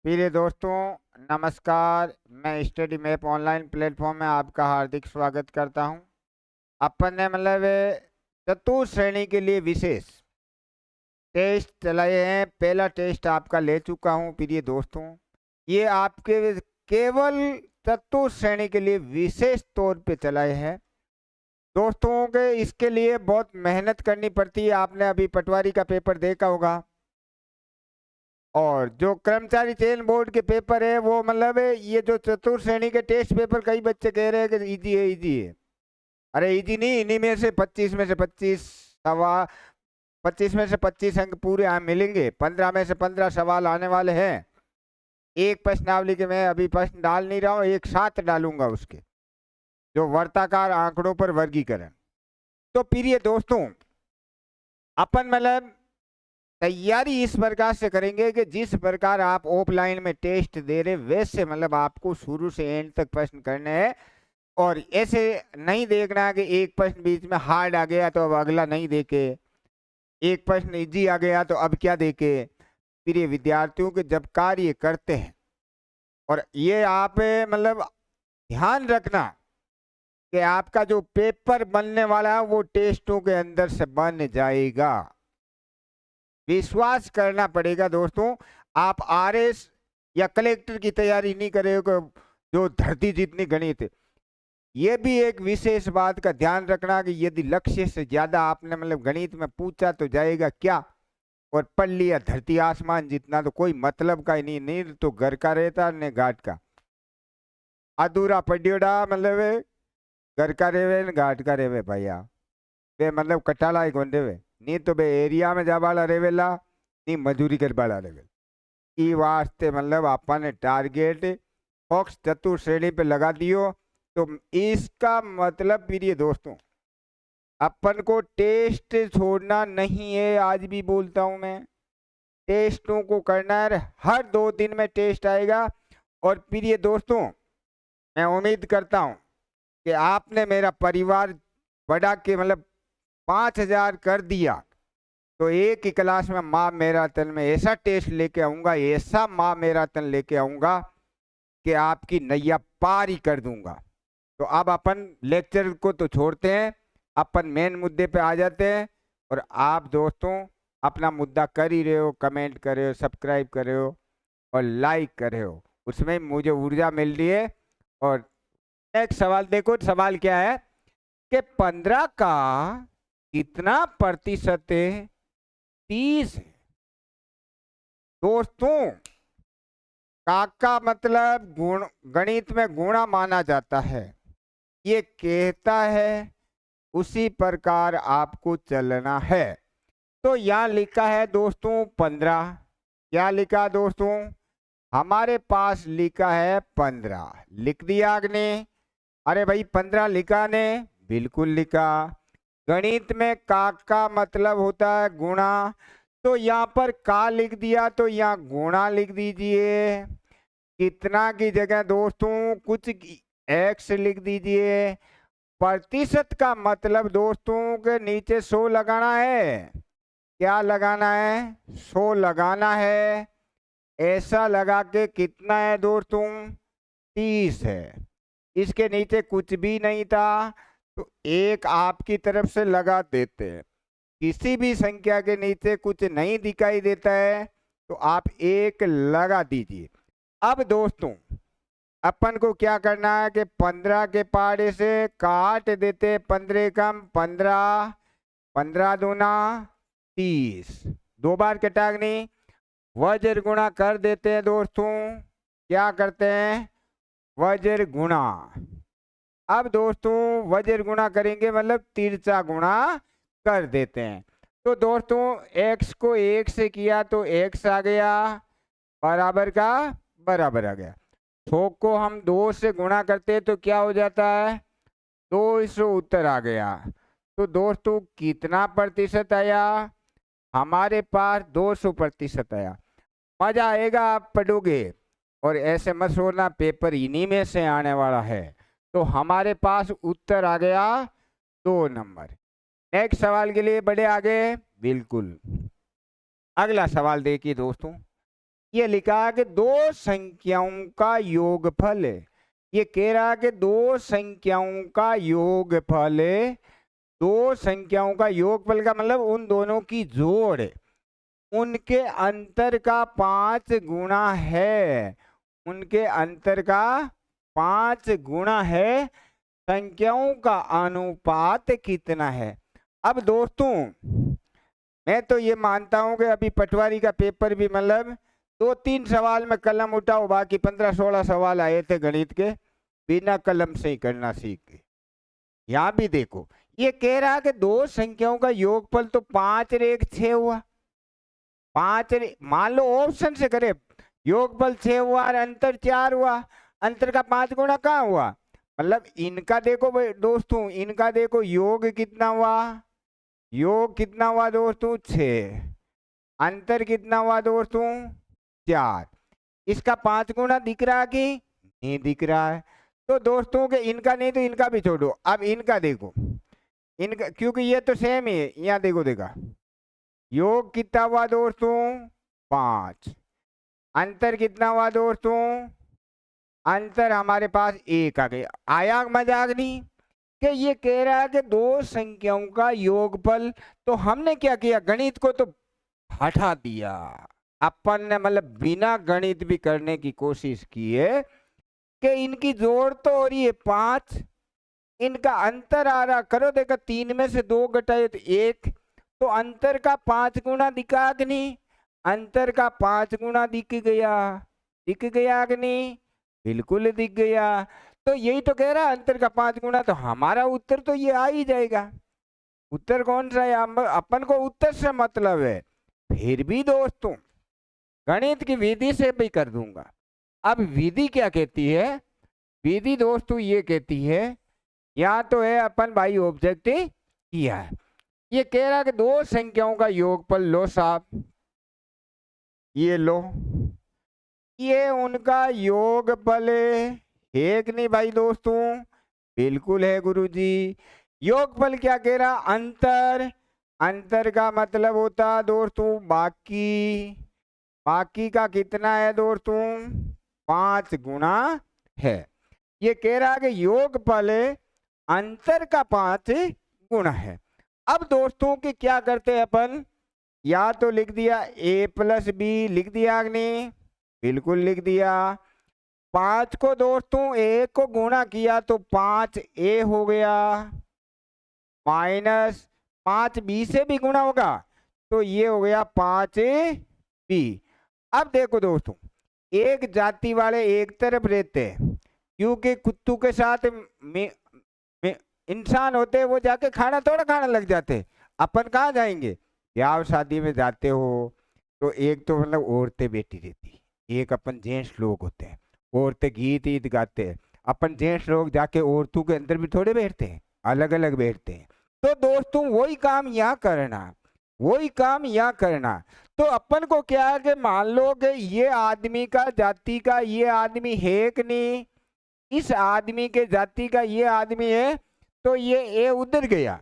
प्रिय दोस्तों, नमस्कार। मैं स्टडी मैप ऑनलाइन प्लेटफॉर्म में आपका हार्दिक स्वागत करता हूं। अपन ने चतुर्थ श्रेणी के लिए विशेष टेस्ट चलाए हैं। पहला टेस्ट आपका ले चुका हूं प्रिय दोस्तों। ये आपके केवल चतुर्थ श्रेणी के लिए विशेष तौर पे चलाए हैं दोस्तों के। इसके लिए बहुत मेहनत करनी पड़ती है। आपने अभी पटवारी का पेपर देखा होगा, और जो कर्मचारी चयन बोर्ड के पेपर है वो ये जो चतुर्थ श्रेणी के टेस्ट पेपर, कई बच्चे कह रहे हैं कि इजी है इजी है। अरे इजी नहीं, इन्हीं में से 25 में से 25 सवाल, 25 में से 25 अंक पूरे मिलेंगे। 15 में से 15 सवाल आने वाले हैं। एक प्रश्नावली के मैं अभी प्रश्न डाल नहीं रहा हूँ, एक साथ डालूंगा उसके, जो वर्ताकार आंकड़ों पर वर्गीकरण। तो प्रिय दोस्तों, अपन तैयारी इस प्रकार से करेंगे कि जिस प्रकार आप ऑफलाइन में टेस्ट दे रहे वैसे आपको शुरू से एंड तक प्रश्न करने हैं। और ऐसे नहीं देखना है कि एक प्रश्न बीच में हार्ड आ गया तो अब अगला नहीं देके, एक प्रश्न इजी आ गया तो अब क्या देके। प्रिय विद्यार्थियों के जब कार्य करते हैं, और ये आप ध्यान रखना कि आपका जो पेपर बनने वाला है वो टेस्टों के अंदर से बन जाएगा। विश्वास करना पड़ेगा दोस्तों। आप आरएस या कलेक्टर की तैयारी नहीं करेगा जो धरती जितनी गणित है। ये भी एक विशेष बात का ध्यान रखना कि यदि लक्ष्य से ज्यादा आपने गणित में पूछा तो जाएगा क्या, और पढ़ लिया धरती आसमान जितना तो कोई मतलब का ही नहीं। नहीं तो घर का रहता ने घाट का अधूरा पढ़ियोड़ा घर का रेवे ने घाट का रेवे भैया। वे कटाला ही कौन देवे, नहीं तो बे एरिया में जावाला रेवेला, नहीं मजूरी कर बाला रेवेला। ई वास्ते आपने टारगेट फॉक्स चतुर्थ श्रेणी पे लगा दियो। तो इसका मतलब प्रिय दोस्तों, अपन को टेस्ट छोड़ना नहीं है। आज भी बोलता हूं मैं, टेस्टों को करना है। हर 2 दिन में टेस्ट आएगा। और प्रिय दोस्तों, मैं उम्मीद करता हूं कि आपने मेरा परिवार बढ़ा के 5,000 कर दिया। तो एक ही क्लास में माँ मैराथन में ऐसा टेस्ट लेके आऊंगा, ऐसा माँ मैराथन लेके आऊंगा कि आपकी नैया पार ही कर दूंगा। तो अब अपन लेक्चर को तो छोड़ते हैं, अपन मेन मुद्दे पे आ जाते हैं। और आप दोस्तों अपना मुद्दा कर ही रहे हो, कमेंट कर रहे हो, सब्सक्राइब कर रहे हो और लाइक कर रहे हो, उसमें मुझे ऊर्जा मिल रही है। और एक सवाल देखो, सवाल क्या है कि 15 का कितना प्रतिशत है? 30 है। दोस्तों, काका गुण गणित में गुणा माना जाता है, ये कहता है, उसी प्रकार आपको चलना है। तो यहाँ लिखा है दोस्तों 15। क्या लिखा दोस्तों? हमारे पास लिखा है 15। लिख दिया आपने? अरे भाई 15 लिखा ने? बिल्कुल लिखा। गणित में का होता है गुणा। तो यहाँ पर का लिख दिया तो यहाँ गुणा लिख दीजिए। कितना की जगह दोस्तों कुछ एक्स लिख दीजिए। प्रतिशत का मतलब दोस्तों के नीचे 100 लगाना है। क्या लगाना है? 100 लगाना है। ऐसा लगा के कितना है दोस्तों? 30 है। इसके नीचे कुछ भी नहीं था तो एक आपकी तरफ से लगा देते हैं। किसी भी संख्या के नीचे कुछ नहीं दिखाई देता है तो आप एक लगा दीजिए। अब दोस्तों अपन को क्या करना है कि 15 के पहाड़े से काट देते। 15 कम 15, 15 दूना 30, 2 बार कटागनी वज्र गुणा कर देते हैं दोस्तों। क्या करते हैं? वज्र गुणा। अब दोस्तों वज्र गुणा करेंगे तिरछा गुणा कर देते हैं। तो दोस्तों x को 1 से किया तो x आ गया, बराबर का बराबर आ गया। 100 को हम 2 से गुणा करते हैं तो क्या हो जाता है? 200 उत्तर आ गया। तो दोस्तों कितना प्रतिशत आया? हमारे पास 200% आया। मजा आएगा आप पढ़ोगे। और ऐसे मत सोचना पेपर इन्हीं में से आने वाला है। तो हमारे पास उत्तर आ गया 2 नंबर। नेक्स्ट सवाल के लिए बढ़े आगे। बिल्कुल। अगला सवाल देखिए दोस्तों, ये लिखा कि दो संख्याओं का योगफल है। ये कह रहा कि दो संख्याओं का योगफल है। दो संख्याओं का योगफल का मतलब उन दोनों की जोड़ उनके अंतर का 5 गुना है। उनके अंतर का 5 गुना है। संख्याओं का अनुपात कितना है? अब दोस्तों मैं तो ये मानता हूं कि अभी पटवारी का पेपर भी मतलब 2-3 सवाल में कलम उठाओ, बाकी 15-16 सवाल आए थे गणित के बिना कलम से ही करना सीख गए। यहाँ भी देखो ये कह रहा कि दो संख्याओं का योगफल तो 5 और 1 6 हुआ। मान लो ऑप्शन से करे, योगफल 6 हुआ और अंतर 4 हुआ। अंतर का 5 गुना कहाँ हुआ? मतलब इनका देखो भाई दोस्तों, इनका देखो योग कितना हुआ? योग कितना हुआ दोस्तों? 6। अंतर कितना हुआ दोस्तों? 4। इसका 5 गुना दिख रहा कि नहीं दिख रहा है? तो दोस्तों के इनका नहीं तो इनका भी छोड़ो, अब इनका देखो। इनका क्योंकि ये तो सेम ही है। यहाँ देखो देखा योग कितना हुआ दोस्तों? 5। अंतर कितना हुआ दोस्तों? अंतर हमारे पास 1 आ गया। आया मजाक नहीं कि ये कह रहा है कि दो संख्याओं का योगफल। तो हमने क्या किया, गणित को तो हटा दिया। अपन ने मतलब बिना गणित भी करने की कोशिश की है कि इनकी जोड़ तो हो रही है 5, इनका अंतर आ रहा, करो देखो 3 में से 2 घटाए तो 1, तो अंतर का 5 गुना दिखा कि नहीं? अंतर का 5 गुना दिख गया। दिख गया कि नहीं? बिल्कुल दिख गया। तो यही तो कह रहा है अंतर का 5 गुना, तो हमारा उत्तर तो ये आ ही जाएगा। उत्तर कौन सा है? अपन को उत्तर से मतलब है। फिर भी दोस्तों गणित की विधि से भी कर दूंगा। अब विधि क्या कहती है? विधि दोस्तों ये कहती है, या तो है अपन भाई ऑब्जेक्टिव किया है। ये कह रहा है कि दो संख्याओं का योगफल लो साहब, ये लो, ये उनका योगफल है कि नहीं भाई दोस्तों? बिल्कुल है गुरुजी। योगफल क्या कह रहा? अंतर। अंतर का मतलब होता दोस्तों बाकी। बाकी का कितना है दोस्तों? 5 गुना है। ये कह रहा है कि योगफल अंतर का 5 गुना है। अब दोस्तों के क्या करते हैं अपन? या तो लिख दिया a+b, लिख दिया नहीं? बिल्कुल लिख दिया। 5 को दोस्तों 1 को गुणा किया तो 5a हो गया, माइनस 5b से भी गुणा होगा तो ये हो गया 5b। अब देखो दोस्तों, एक जाति वाले एक तरफ रहते हैं, क्योंकि कुत्तों के साथ इंसान होते हैं, वो जाके खाना थोड़ा खाने लग जाते हैं। अपन कहाँ जाएंगे? ब्याह शादी में जाते हो तो एक तो मतलब औरतें बैठी रहती, एक अपन जेंट्स लोग होते हैं, औरतें गीत ईत गाते हैं। अपन जेंट्स लोग जाके औरतों के अंदर भी थोड़े बैठते हैं, अलग अलग बैठते हैं। तो दोस्तों वही काम यहाँ करना, वही काम यहाँ करना। तो अपन को क्या है कि मान लो कि ये आदमी का जाति का ये आदमी है कि नहीं, इस आदमी के जाति का ये आदमी है, तो ये ए उधर गया,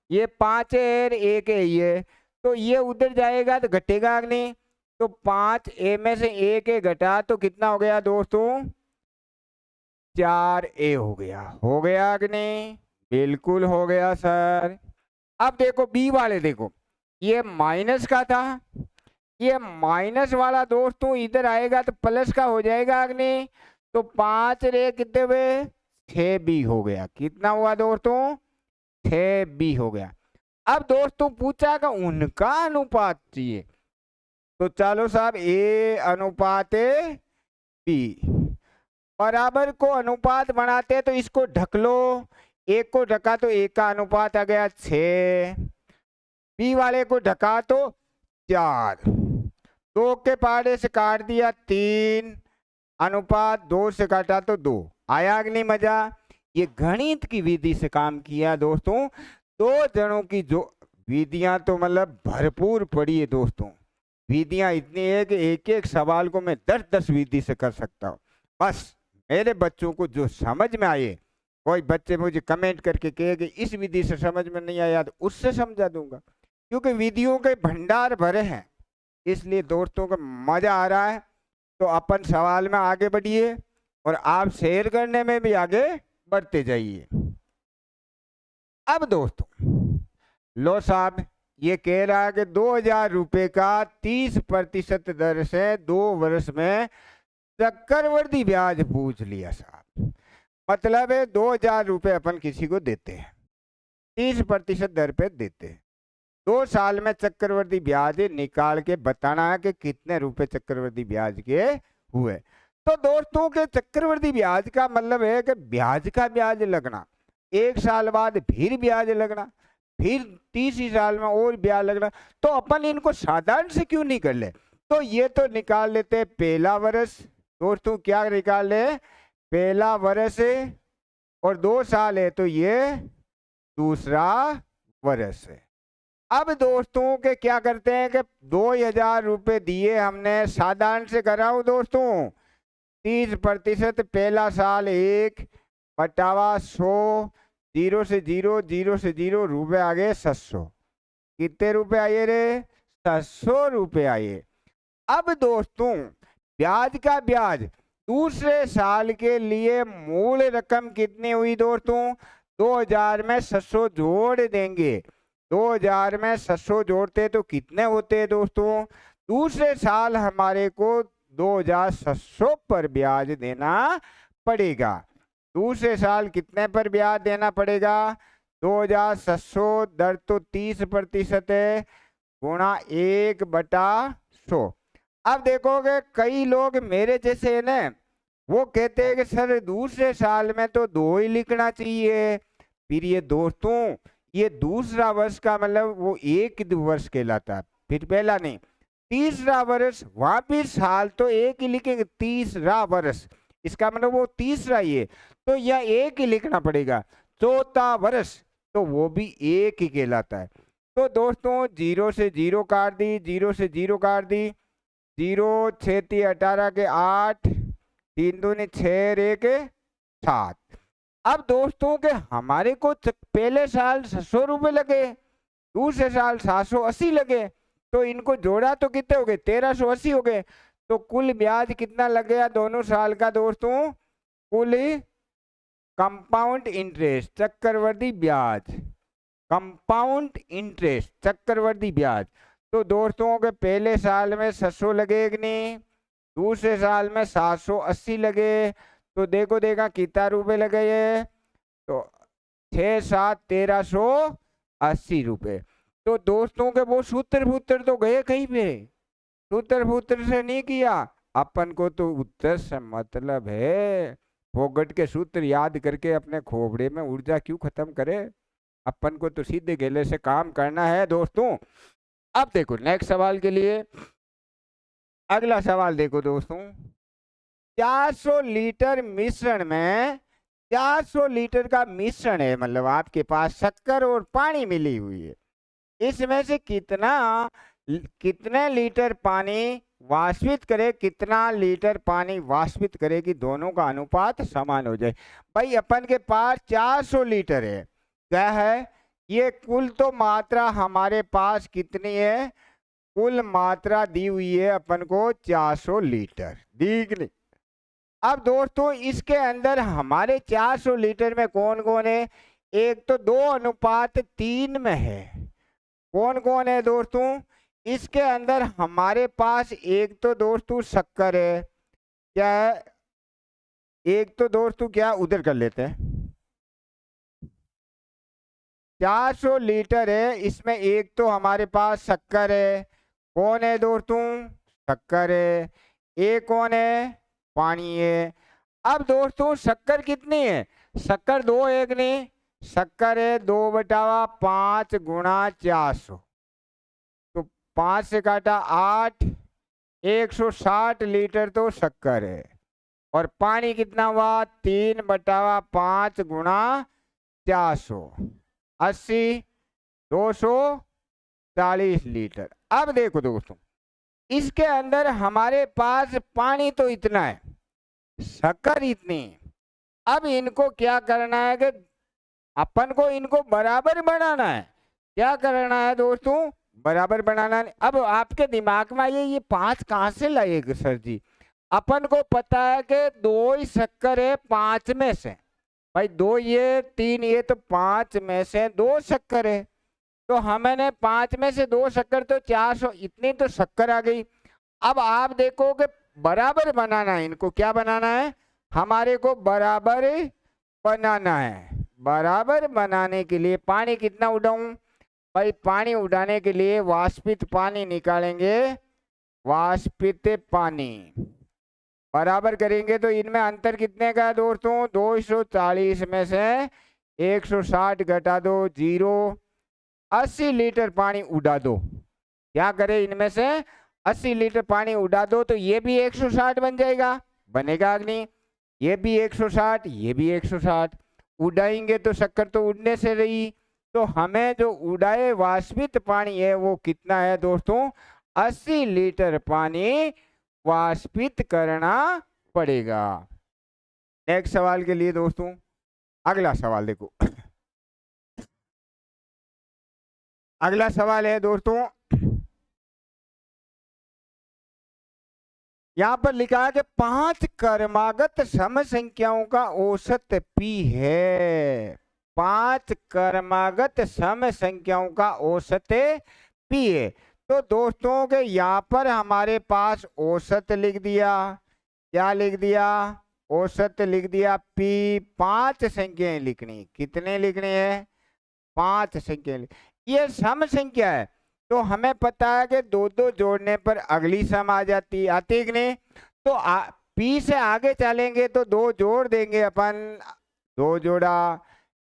ये 5 है 1 है ये, तो ये उधर जाएगा तो घटेगा नहीं। तो 5a में से 1 घटा तो कितना हो गया दोस्तों? 4a हो गया। हो गया कि नहीं? बिल्कुल हो गया सर। अब देखो बी वाले, देखो ये माइनस का था, ये माइनस वाला दोस्तों इधर आएगा तो प्लस का हो जाएगा कि नहीं? तो 5 रे कितने हुए? 6b हो गया। कितना हुआ दोस्तों? 6b हो गया। अब दोस्तों पूछा का उनका अनुपात चाहिए, तो चलो साहब a अनुपात b बराबर को अनुपात बनाते तो इसको ढक लो, एक को ढका तो एक का अनुपात आ गया 6, बी वाले को ढका तो 4, 2 के पहाड़े से काट दिया 3, अनुपात 2 से काटा तो 2। आया कि नहीं मजा? ये गणित की विधि से काम किया दोस्तों। 2 जनों की जो विधियां तो मतलब भरपूर पड़ी है दोस्तों। विधियां इतनी है कि एक एक सवाल को मैं 10-10 विधि से कर सकता हूँ। बस मेरे बच्चों को जो समझ में आए, कोई बच्चे मुझे कमेंट करके कहे कि इस विधि से समझ में नहीं आया तो उससे समझा दूंगा, क्योंकि विधियों के भंडार भरे हैं। इसलिए दोस्तों को मजा आ रहा है, तो अपन सवाल में आगे बढ़िए और आप शेयर करने में भी आगे बढ़ते जाइए। अब दोस्तों लो साहब ये कह रहा है कि 2000 रुपये का 30% दर से 2 वर्ष में चक्रवर्ती ब्याज पूछ लिया साहब। मतलब है 2000 रुपये अपन किसी को देते हैं, 30% दर पे देते हैं, 2 साल में चक्रवर्ती ब्याज निकाल के बताना है कि कितने रुपए चक्रवर्ती ब्याज के हुए। तो दोस्तों के चक्रवर्ती ब्याज का मतलब है कि ब्याज का ब्याज लगना, 1 साल बाद फिर ब्याज लगना, फिर 30 साल में और ब्याज लगना। तो अपन इनको साधारण से क्यों नहीं कर ले? तो ये तो निकाल लेते पहला वर्ष। दोस्तों क्या निकाल ले? पहला वर्ष और 2 साल है तो ये दूसरा वर्ष है। अब दोस्तों के क्या करते हैं कि 2000 रुपये दिए हमने, साधारण से कराऊं दोस्तों, 30% पहला साल 1 बटावा 100, 0 से 0, 0 से 0 रुपये आ गए 700। कितने रुपए आए रे? 700 रुपये आए। अब दोस्तों ब्याज का ब्याज दूसरे साल के लिए मूल रकम कितनी हुई दोस्तों? 2000 में 700 जोड़ देंगे। 2000 में 700 जोड़ते तो कितने होते हैं दोस्तों? दूसरे साल हमारे को 2700 पर ब्याज देना पड़ेगा। दूसरे साल कितने पर ब्याज देना पड़ेगा? 2700 दर तो 30% है, गुणा 1/100। अब देखोगे कई लोग मेरे जैसे है ना, वो कहते हैं कि सर दूसरे साल में तो 2 ही लिखना चाहिए। फिर ये दोस्तों ये दूसरा वर्ष का मतलब वो 1 वर्ष कहलाता है, फिर पहला नहीं। तीसरा वर्ष वहां भी साल तो 1 ही लिखेंगे, तीसरा वर्ष इसका मतलब वो तीसरा ही है, तो यह 1 ही लिखना पड़ेगा। चौथा वर्ष तो वो भी 1 ही कहलाता है। तो दोस्तों 0 से 0 काट दी, 0 से 0 काट दी, 0 6 3 18 के 8, 3 दूनी 6 1 7। अब दोस्तों के हमारे को पहले साल 700 रुपये लगे, दूसरे साल 780 लगे, तो इनको जोड़ा तो कितने हो गए? 1380 हो गए। तो कुल ब्याज कितना लग गया दोनों साल का दोस्तों? कुल कंपाउंड इंटरेस्ट, चक्रवर्ती ब्याज, कंपाउंड इंटरेस्ट चक्रवर्ती ब्याज। तो दोस्तों के पहले साल में 700 लगे कि नहीं, दूसरे साल में 780 लगे, तो देखो देखा कितना रुपए लगे ये? तो 6 7 1380 रुपये। तो दोस्तों के वो सूत्र फूत्र तो गए कहीं पे, सूत्र फूत्र से नहीं किया। अपन को तो उत्तर से मतलब है, फोगट के सूत्र याद करके अपने खोपड़े में ऊर्जा क्यों खत्म करे? अपन को तो सीधे गेले से काम करना है दोस्तों। अब देखो नेक्स्ट सवाल के लिए, अगला सवाल देखो दोस्तों, 400 लीटर मिश्रण में, 400 लीटर का मिश्रण है, मतलब आपके पास शक्कर और पानी मिली हुई है, इसमें से कितने लीटर पानी वाष्पित करे, कितना लीटर पानी वाष्पित करे कि दोनों का अनुपात समान हो जाए। भाई अपन के पास 400 लीटर है, क्या है ये? कुल तो मात्रा हमारे पास कितनी है? कुल मात्रा दी हुई है अपन को 400 लीटर, ठीक नहीं? अब दोस्तों इसके अंदर हमारे 400 लीटर में कौन कौन है? एक तो 2:3 में है। कौन कौन है दोस्तों? इसके अंदर हमारे पास एक तो दोस्तों शक्कर है, क्या है? एक तो दोस्तों क्या, उधर कर लेते हैं, 400 लीटर है, इसमें एक तो हमारे पास शक्कर है। कौन है दोस्तों? शक्कर है। एक कौन है? पानी है। अब दोस्तों शक्कर कितनी है? शक्कर 2 1 नहीं, शक्कर है 2/5 गुणा 400, तो 5 से काटा 8, 160 लीटर तो शक्कर है। और पानी कितना हुआ? 3/5 गुणा 400, 80, 240 लीटर। अब देखो दोस्तों इसके अंदर हमारे पास पानी तो इतना है, शक्कर इतनी। अब इनको क्या करना है कि अपन को इनको बराबर बनाना है। क्या करना है दोस्तों? बराबर बनाना नहीं। अब आपके दिमाग में ये 5 कहाँ से लाएगा सर जी? अपन को पता है कि 2 ही शक्कर है 5 में से। भाई 2 ये 3 ये तो 5 में से 2 शक्कर है। तो हमने 5 में से 2 शक्कर तो 400, इतनी तो शक्कर आ गई। अब आप देखो कि बराबर बनाना है इनको। क्या बनाना है? हमारे को बराबर बनाना है। बराबर बनाने के लिए पानी कितना उड़ाऊं? भाई पानी उड़ाने के लिए वाष्पित पानी निकालेंगे। वाष्पित पानी बराबर करेंगे तो इनमें अंतर कितने का है दोस्तों? 240 में से 160 घटा दो 0, 80 लीटर पानी उड़ा दो। क्या करे? इनमें से 80 लीटर पानी उड़ा दो तो ये भी 160 बन जाएगा। बनेगा अग्नि। ये भी 160, ये भी 160। उड़ाएंगे तो शक्कर तो उड़ने से रही। तो हमें जो उड़ाए वाष्पित पानी है वो कितना है दोस्तों? 80 लीटर पानी वाष्पित करना पड़ेगा। नेक्स्ट सवाल के लिए दोस्तों, अगला सवाल देखो। अगला सवाल है दोस्तों, यहां पर लिखा है कि 5 क्रमागत सम संख्याओं का औसत पी है। 5 क्रमागत सम संख्याओं का औसत पी है। तो दोस्तों के यहाँ पर हमारे पास औसत लिख दिया। क्या लिख दिया? औसत लिख दिया। पी 5 संख्याएं लिखनी। कितने लिखने हैं? 5 संख्याएं। ये सम संख्या है तो हमें पता है कि 2-2 जोड़ने पर अगली सम आ जाती है। आती है कि नहीं? तो पी से आगे चलेंगे तो 2 जोड़ देंगे अपन। 2 जोड़ा,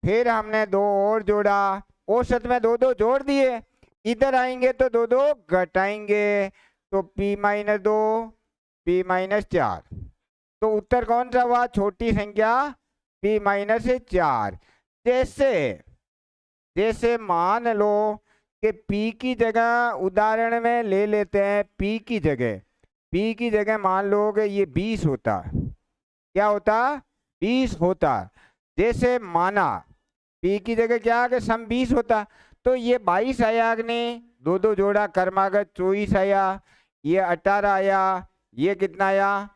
फिर हमने 2 और जोड़ा, औसत में 2-2 जोड़ दिए। इधर आएंगे तो 2-2 घटाएंगे तो P-2 P-4। तो उत्तर कौन सा हुआ? छोटी संख्या P-4। जैसे मान लो कि P की जगह उदाहरण में ले लेते हैं। P की जगह मान लो कि ये 20 होता। क्या होता? 20 होता। जैसे माना P की जगह क्या कि सम 20 होता तो ये 22 आया अग्नि। 2-2 जोड़ा क्रमागत 24 आया। ये 18 आया। ये कितना आया?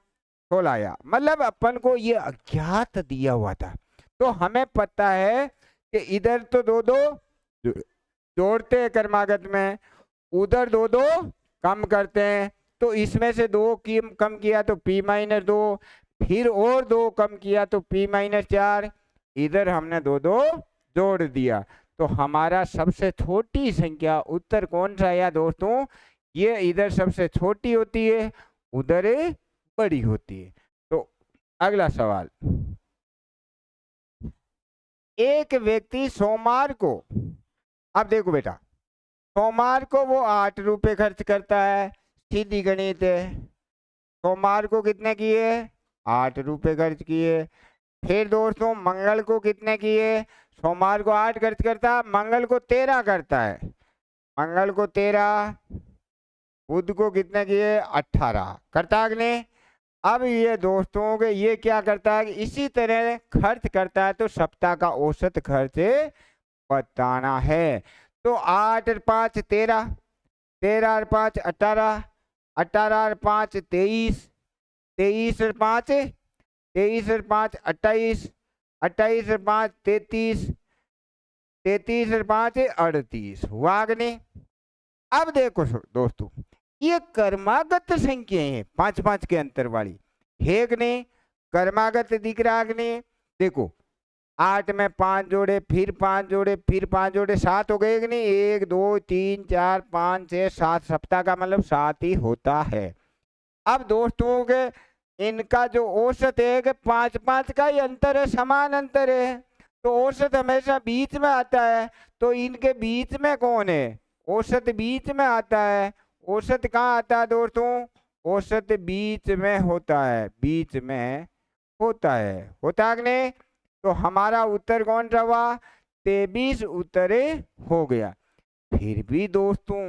16 आया। मतलब अपन को ये अज्ञात दिया हुआ था तो हमें पता है कि इधर तो 2-2 जोड़ते हैं क्रमागत में, उधर 2-2 कम करते हैं। तो इसमें से 2 कम किया तो P-2, फिर और 2 कम किया तो P-4। इधर हमने 2-2 जोड़ दिया तो हमारा सबसे छोटी संख्या उत्तर कौन सा आया दोस्तों? ये इधर सबसे छोटी होती है, उधर बड़ी होती है। तो अगला सवाल, एक व्यक्ति सोमवार को, अब देखो बेटा, सोमवार को वो 8 रुपए खर्च करता है। सीधी गणित है। सोमवार को कितने किए? 8 रुपए खर्च किए। फिर दोस्तों मंगल को कितने किए? सोमवार को 8 खर्च करता, मंगल को 13 करता है। मंगल को 13, बुध को कितने किए? 18 करता अगले। अब ये दोस्तों के ये क्या करता है? इसी तरह खर्च करता है तो सप्ताह का औसत खर्च बताना है। तो 8 और 5 13, 13 और 5 18, 18 और 5 23, 23 और 5 23 और 5 28, 28 और 5 33, 33 और 5 38 हुआ कि नहीं? अब देखो दोस्तों, ये क्रमागत संख्याएं हैं 5-5 के अंतर वाली है कि नहीं? क्रमागत दिख रहा कि नहीं? देखो 8 में 5 जोड़े, फिर 5 जोड़े, फिर 5 जोड़े, 7 हो गए कि नहीं? 1 2 3 4 5 6 7, सप्ताह का मतलब 7 ही होता है। अब दोस्तों के इनका जो औसत है कि 5-5 का ही अंतर है, समान अंतर है। तो औसत हमेशा बीच में आता है। तो इनके बीच में कौन है? औसत बीच में आता है। औसत कहाँ आता है दोस्तों? औसत बीच में होता है। बीच में होता है। होता है कि नहीं? तो हमारा उत्तर कौन सा हुआ? 23 उत्तर हो गया। फिर भी दोस्तों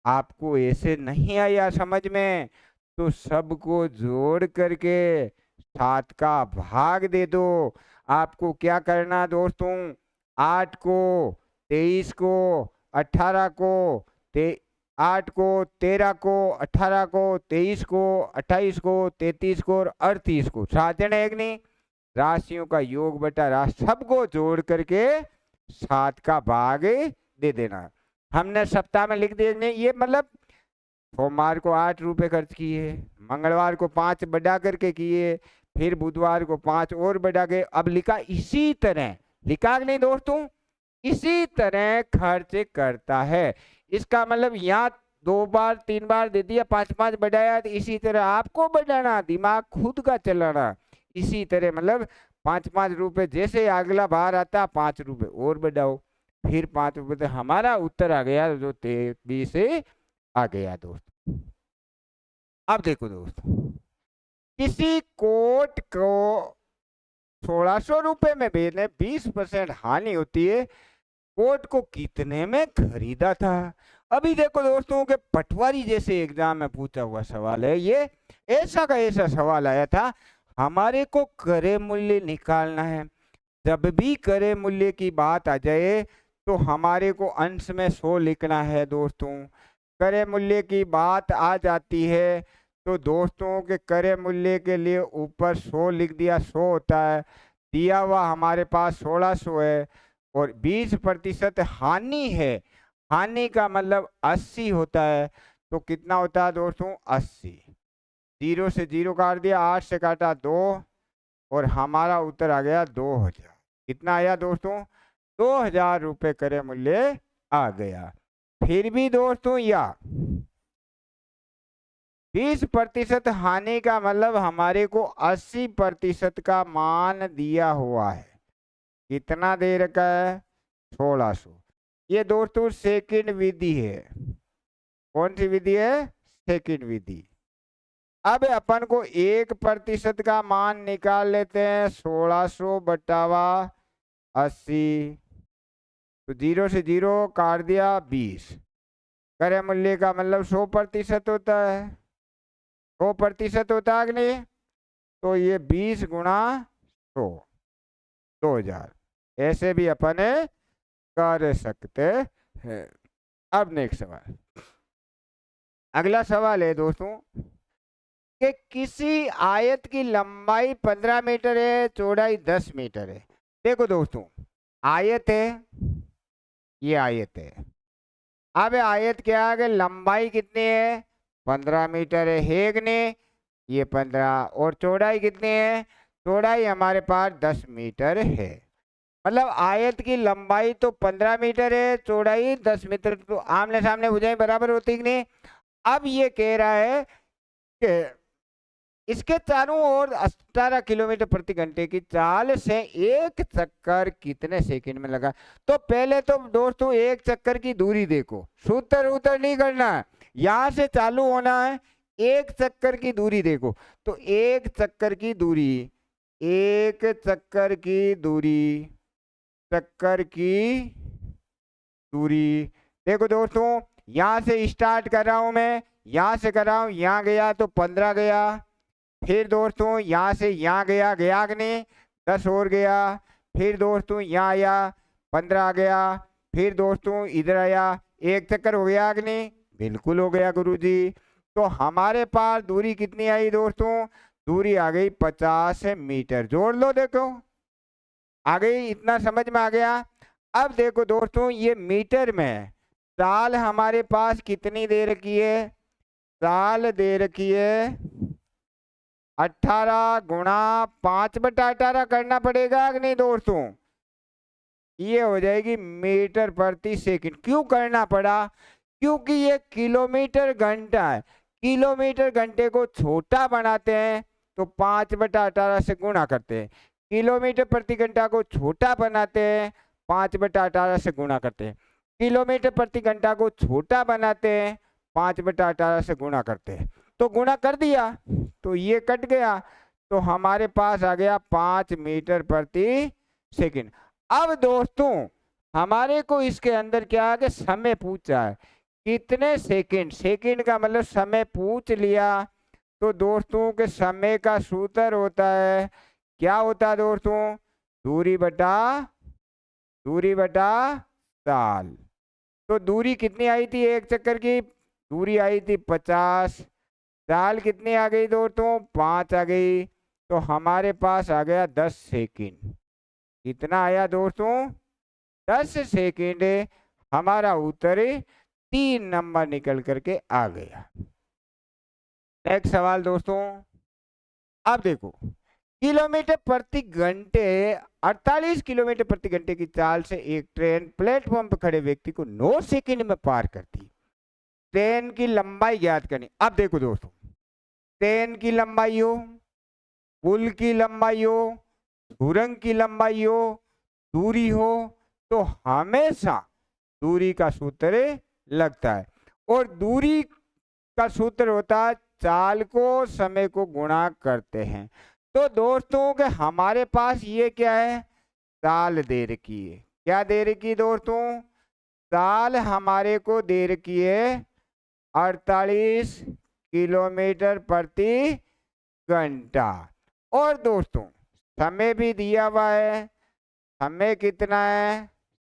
आपको ऐसे नहीं आया समझ में तो सबको जोड़ करके 7 का भाग दे दो। आपको क्या करना दोस्तों? 8 को, 23 को, 18 को 8 को, 13 को, 18 को, 23 को, 28 को, 33 को और 38 को 7 जन है कि नहीं। राशियों का योग बटा राशि सबको जोड़ करके 7 का भाग दे देना। हमने सप्ताह में लिख दिया नहीं, ये मतलब सोमवार को 8 रुपए खर्च किए, मंगलवार को 5 बढ़ा करके किए, फिर बुधवार को 5 और बढ़ा के, अब लिखा इसी तरह, लिखा कि नहीं दोस्तों, इसी तरह खर्च करता है। इसका मतलब यहाँ 2 बार 3 बार दे दिया, 5 बढ़ाया, तो इसी तरह आपको बढ़ाना, दिमाग खुद का चलाना। इसी तरह मतलब 5 रुपए, जैसे अगला बार आता 5 रुपए और बढ़ाओ, फिर 5 रुपए, तो हमारा उत्तर आ गया जो 23 आ गया दोस्तों। अब देखो दोस्तों, किसी कोट को 1600 रुपए में बेचने 20% हानि होती है, कोट को कितने में खरीदा था। अभी देखो दोस्तों के पटवारी जैसे एग्जाम में पूछा हुआ सवाल है ये, ऐसा का ऐसा सवाल आया था। हमारे को क्रय मूल्य निकालना है। जब भी क्रय मूल्य की बात आ जाए तो हमारे को अंश में 100 लिखना है दोस्तों। क्रय मूल्य की बात आ जाती है तो दोस्तों के क्रय मूल्य के लिए ऊपर 100 लिख दिया, 100 होता है, दिया हुआ हमारे पास 1600 है, और 20% हानि है, हानि का मतलब 80 होता है, तो कितना होता है दोस्तों 80। 0 से 0 काट दिया, 8 से काटा 2, और हमारा उत्तर आ गया 2000। कितना आया दोस्तों 2000 रुपये क्रय मूल्य आ गया। फिर भी दोस्तों या 20% हानि का मतलब हमारे को 80% का मान दिया हुआ है। कितना दे रखा है 1600। ये दोस्तों सेकंड विधि है। कौन सी विधि है सेकंड विधि। अब अपन को 1% का मान निकाल लेते हैं, 1600 बटावा 80, तो 0 से 0 काट दिया 20। क्रय मूल्य का मतलब 100% होता है, 100% होता है कि नहीं, तो ये 20 गुणा 100 2000, ऐसे भी अपन कर सकते हैं। अब नेक्स्ट सवाल, अगला सवाल है दोस्तों कि किसी आयत की लंबाई 15 मीटर है, चौड़ाई 10 मीटर है। देखो दोस्तों आयत है, ये आयत है। अब आयत क्या है कि लंबाई कितनी है 15 मीटर है कि नहीं, ये 15, और चौड़ाई कितनी है, चौड़ाई हमारे पास 10 मीटर है। मतलब आयत की लंबाई तो 15 मीटर है, चौड़ाई 10 मीटर, तो आमने सामने भुजाएं बराबर होती कि नहीं। अब ये कह रहा है कि इसके चारों ओर 18 किलोमीटर प्रति घंटे की चाल से एक चक्कर कितने सेकंड में लगा। तो पहले तो दोस्तों एक चक्कर की दूरी देखो, सूत्र उतर नहीं करना है, यहां से चालू होना है, एक चक्कर की दूरी देखो। तो एक चक्कर की दूरी, एक चक्कर की दूरी, चक्कर की दूरी देखो दोस्तों, यहां से स्टार्ट कर रहा हूं मैं, यहां से कर रहा हूं, यहां गया तो 15 गया, फिर दोस्तों यहाँ से यहाँ गया, गया कि नहीं 10 और गया, फिर दोस्तों यहाँ आया 15 आ गया, फिर दोस्तों इधर आया, एक चक्कर हो गया कि नहीं, बिल्कुल हो गया गुरुजी। तो हमारे पास दूरी कितनी आई दोस्तों, दूरी आ गई 50 मीटर। जोड़ लो देखो आ गई, इतना समझ में आ गया। अब देखो दोस्तों ये मीटर में साल हमारे पास कितनी दे रखी है, साल दे रखी है 18 गुणा 5/18 करना पड़ेगा कि नहीं दोस्तों, ये हो जाएगी मीटर प्रति सेकंड। क्यों करना पड़ा, क्योंकि ये किलोमीटर घंटा है, किलोमीटर घंटे को छोटा बनाते हैं तो 5/18 से गुणा करते हैं, किलोमीटर प्रति घंटा को छोटा बनाते हैं 5/18 से गुणा करते हैं, किलोमीटर प्रति घंटा को छोटा बनाते हैं 5/18 से गुणा करते हैं। तो गुणा कर दिया तो ये कट गया, तो हमारे पास आ गया 5 मीटर प्रति सेकंड। अब दोस्तों हमारे को इसके अंदर क्या है कि समय पूछा है, कितने सेकंड, सेकंड का मतलब समय पूछ लिया। तो दोस्तों के समय का सूत्र होता है, क्या होता है दोस्तों, दूरी बटा साल। तो दूरी कितनी आई थी एक चक्कर की? दूरी आई थी 50। चाल कितनी आ गई दोस्तों? 5 आ गई। तो हमारे पास आ गया 10 सेकंड। कितना आया दोस्तों? 10 सेकंड। हमारा उत्तर 3 नंबर निकल करके आ गया। नेक्स्ट सवाल दोस्तों, अब देखो, किलोमीटर प्रति घंटे 48 किलोमीटर प्रति घंटे की चाल से एक ट्रेन प्लेटफॉर्म पर खड़े व्यक्ति को 9 सेकंड में पार करती। ट्रेन की लंबाई ज्ञात करनी। अब देखो दोस्तों, ट्रेन की लंबाई हो, पुल की लंबाई हो, सुरंग की लंबाई हो, दूरी हो, तो हमेशा दूरी का सूत्र लगता है। और दूरी का सूत्र होता है चाल को समय को गुणा करते हैं। तो दोस्तों के हमारे पास ये क्या है? चाल दे रखी है। क्या दे रखी दोस्तों? चाल हमारे को दे रखी है 48 किलोमीटर प्रति घंटा। और दोस्तों समय भी दिया हुआ है। समय कितना है?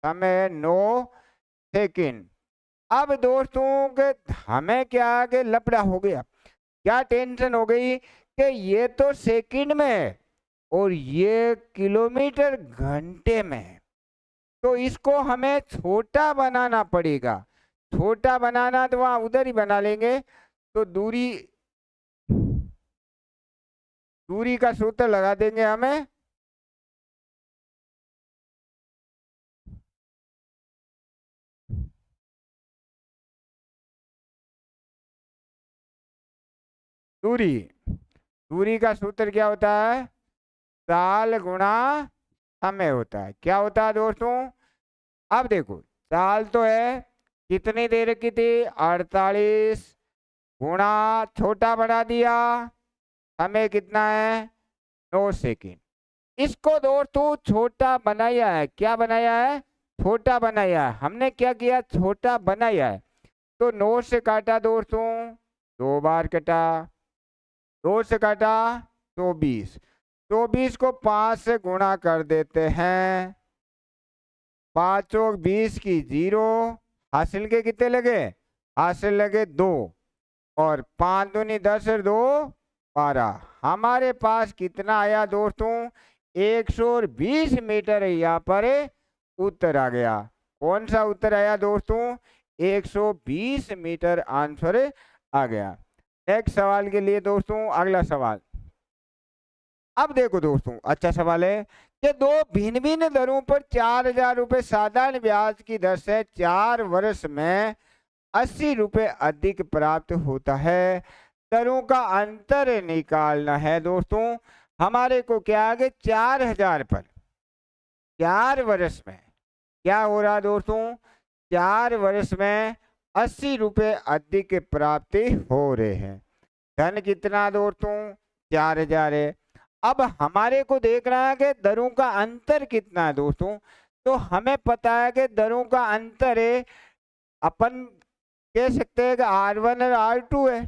समय 9 सेकंड। अब दोस्तों के हमें क्या आगे लफड़ा हो गया, क्या टेंशन हो गई कि ये तो सेकंड में है और ये किलोमीटर घंटे में है। तो इसको हमें छोटा बनाना पड़ेगा। छोटा बनाना तो वहां उधर ही बना लेंगे। तो दूरी का सूत्र लगा देंगे हमें। दूरी का सूत्र क्या होता है? चाल गुणा समय होता है। क्या होता है दोस्तों? अब देखो, चाल तो है कितनी देर की थी? 48 गुणा छोटा बना दिया, समय कितना है? 9 सेकंड। इसको दोस्तों छोटा बनाया है। क्या बनाया है? छोटा बनाया है। हमने क्या किया? छोटा बनाया है। तो 9 से काटा दोस्तों, 2 बार कटा, 2 से काटा 24। 24 को 5 से गुणा कर देते हैं। 5 और 20 की 0। हासिल के कितने लगे? हासिल लगे 2। और 5 दूनी 10 और 2 12। हमारे पास कितना आया दोस्तों? 120 मीटर यहाँ पर उत्तर आ गया। कौन सा उत्तर आया दोस्तों? 120 मीटर आंसर आ गया। नेक्स्ट सवाल के लिए दोस्तों, अगला सवाल। अब देखो दोस्तों, अच्छा सवाल है कि दो भिन्न भिन्न दरों पर 4,000 रुपए साधारण ब्याज की दर से 4 वर्ष में 80 रुपए अधिक प्राप्त होता है। दरों का अंतर निकालना है दोस्तों। हमारे को क्या आगे? 4,000 पर 4 वर्ष में क्या हो रहा दोस्तों? 4 वर्ष में 80 रुपए अधिक प्राप्ति हो रहे हैं। धन कितना दोस्तों? 4,000 है। अब हमारे को देखना है कि दरों का अंतर कितना है दोस्तों। तो हमें पता है कि दरों का अंतर है, अपन कह सकते हैं कि R1 और R2 है।